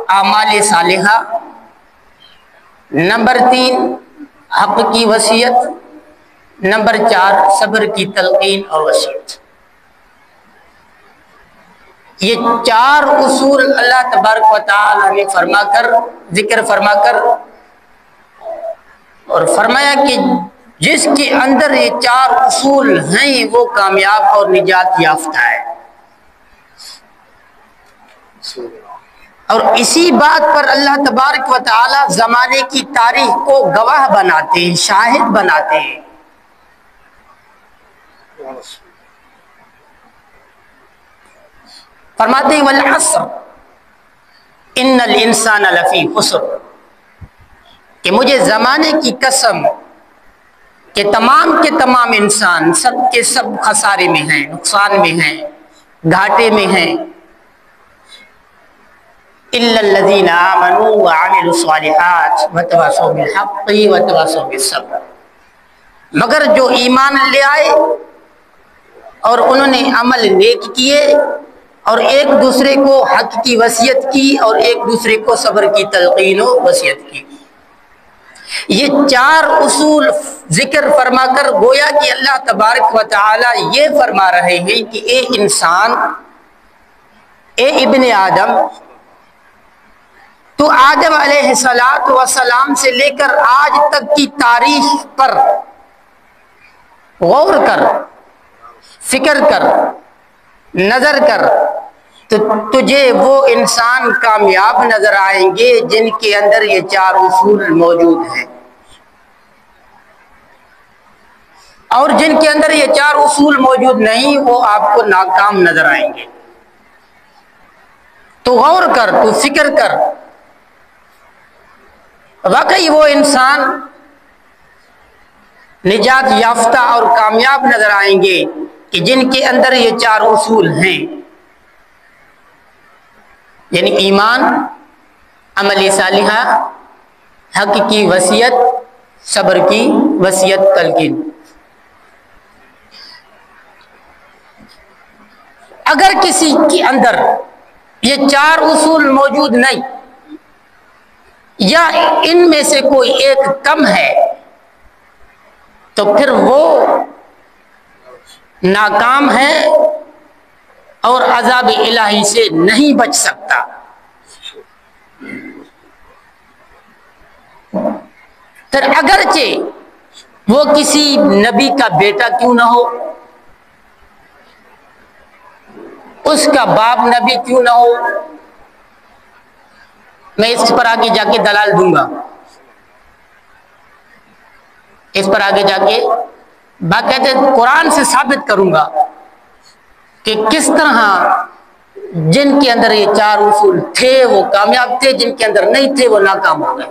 اعمال صالحہ، نمبر 3 حق کی وصیت، نمبر 4 صبر کی تلقین اور وصیت۔ یہ 4 اصول اللہ تبارک و تعالی نے ذکر فرما کر اور فرمایا کہ جس کے اندر یہ 4 اصول ہیں وہ کامیاب اور نجات یافتہ ہے۔ اور اسی بات پر اللہ تبارک و تعالی زمانے کی تاریخ کو گواہ بناتے ہیں، شاہد بناتے ہیں۔ فرماتے ہیں والعصر ان الانسان لفی خسر، کہ مجھے زمانے کی قسم کہ تمام کے تمام انسان سب کے سب خسارے میں ہیں، نقصان میں ہیں، گھاٹے میں ہیں۔ الا الذين آمنوا وعملوا الصالحات وتواصوا بالحق وتواصوا بالصبر، مگر جو ایمان لے آئے اور انہوں نے عمل نیک کیے اور ایک دوسرے کو حق کی وصیت کی اور ایک دوسرے کو صبر کی تلقین و وصیت کی۔ یہ 4 اصول ذکر فرما کر گویا کہ اللہ تبارک و تعالی یہ فرما رہے ہیں کہ اے انسان، اے ابن آدم، تو آدم علیہ السلام سے لے کر آج تک کی تاریخ پر غور کر، فکر کر، نظر کر، تو تجھے وہ انسان کامیاب نظر آئیں گے جن کے اندر یہ 4 اصول موجود ہیں، اور جن کے اندر یہ 4 اصول موجود نہیں وہ آپ کو ناکام نظر آئیں گے۔ تو غور کر، تو فکر کر، واقعی وہ انسان نجات یافتہ اور کامیاب نظر آئیں گے کہ جن کے اندر یہ 4 اصول ہیں، یعنی ایمان، عمل صالحہ، حق کی وصیت، صبر کی وصیت تلقین۔ اگر کسی کے اندر یہ 4 اصول موجود نہیں یا ان میں سے کوئی ایک کم ہے تو پھر وہ ناکام ہے اور عذاب الہی سے نہیں بچ سکتا۔ پھر اگرچہ وہ کسی نبی کا بیٹا کیوں نہ ہو، اس کا باپ نبی کیوں نہ ہو، میں اس پر آگے جا کے دلال دوں گا، اس پر آگے جا کے باقاعدہ قرآن سے ثابت کروں گا کہ کس طرح جن کے اندر یہ 4 اصول تھے وہ کامیاب تھے، جن کے اندر نہیں تھے وہ ناکام ہو گئے۔